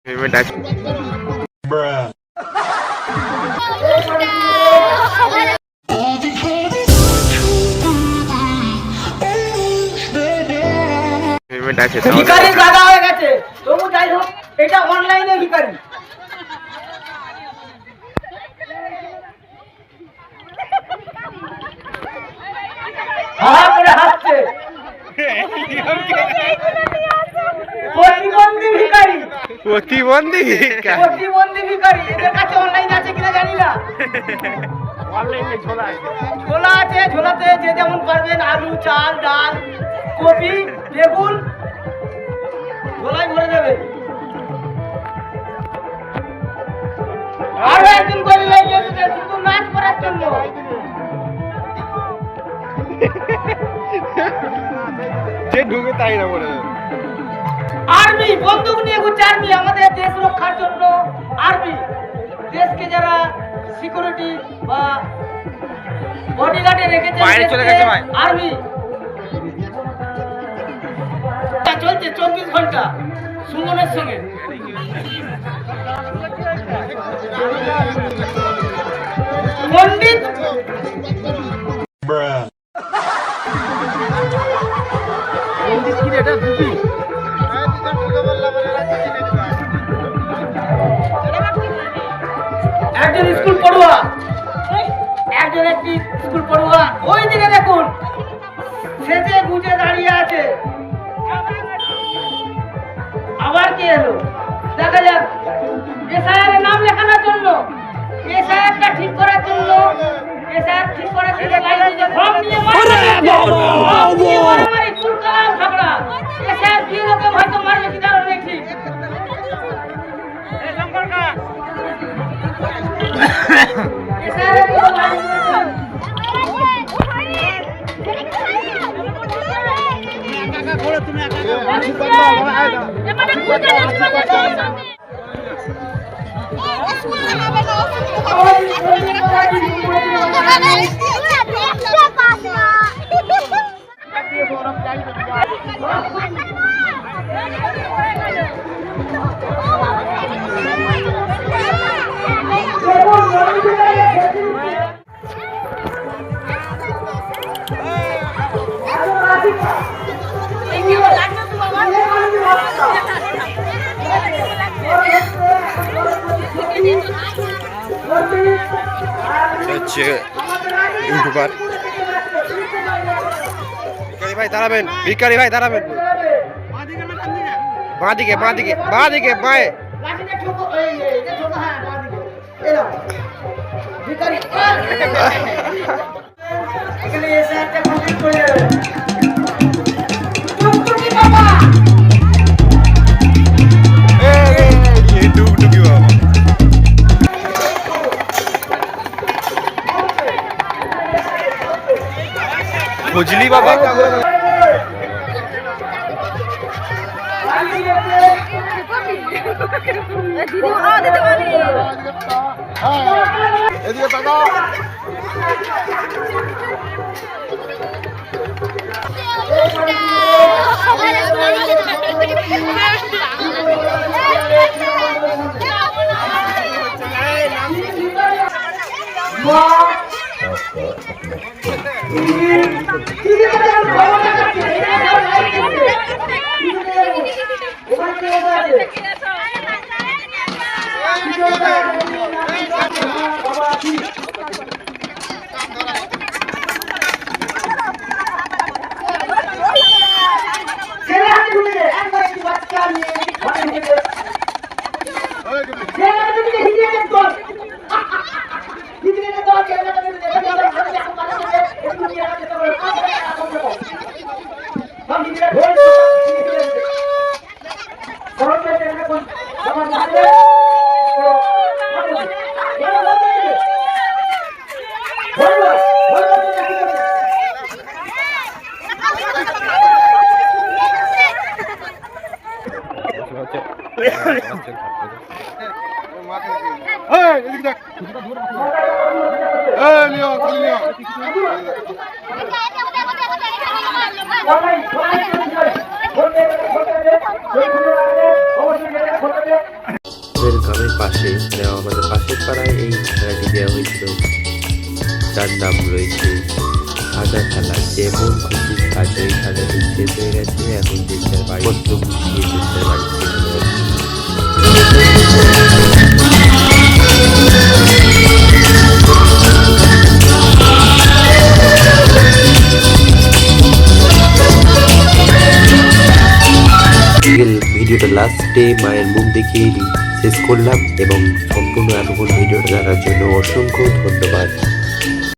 Payment আছে। Payment আছে। ভিখারি দাদা হয়ে গেছে। তবু যাই হোক, এটা অনলাইনে ভিখারি। হাসছে প্রতিবন্ধী ভিখারি। প্রতিবন্ধী প্রতিবন্ধী ভিখারি। এদের কাছে অনলাইন আছে কিনা জানি না। অনলাইনে ঝোলা আছে। ঝোলাতে যে যেমন পারবেন আলু, চাল, ডাল, কপি, বেগুন ঝোলাই ভরে দেবে। আরো একদিন করে লাগিয়েছে শুধু নাচ করার জন্য। যে ঢুকে তাই না বলে। আর্মি বন্দুক নিয়ে ঘুরছে। আর্মি আমাদের দেশ রক্ষার জন্য। আর্মি দেশকে যারা সিকিউরিটি বা বডিগার্ডে রেখেছে আর্মি। চলছে 24 ঘন্টা সুমনের সঙ্গে। পণ্ডিত একজন স্কুল পড়ুয়া। একজন একটি স্কুল পড়ুয়া ওই দিকে দেখুন সেজে গুজে দাঁড়িয়ে আছে। আবার কে এলো দেখা যাক। এসআইআর নাম লেখানোর জন্য, এসআইআরটা ঠিক করার জন্য, এসআইআর ঠিক করার জন্য ফর্ম নিয়ে মারামারি চুলকালাম ঝগড়া। এসআইআর দিয়ে লোকে হয়তো মারবে কি কারণ নেই ঠিক। ইউটিউবার ভিখারি ভাই দাঁড়াবেন। ভিখারি ভাই দাঁড়াবেন। বাঁদিকে বাঁদিকে বাঁদিকে বাঁয়ে। এখানে এসআইআরটা কমপ্লিট করে যাবে। বুঝলি বাবা এদিকে টাকা পাশে মানে আমাদের পাশের পাড়ায় এই খেলাটি দেওয়া হয়েছিল, যার নাম রয়েছে সাজা খেলা। যেমন খুশি সাজা, এই সাজাটি শেষ হয়ে গেছে, এখন যে যার বাড়িপত্র গুছিয়ে যে যার বাড়িতে চলে যাচ্ছে। ভিডিওটা লাস্টে মায়ের মুখ দেখিয়ে শেষ করলাম এবং সম্পূর্ণ এতক্ষণ ভিডিওটা দেখার জন্য অসংখ্য ধন্যবাদ।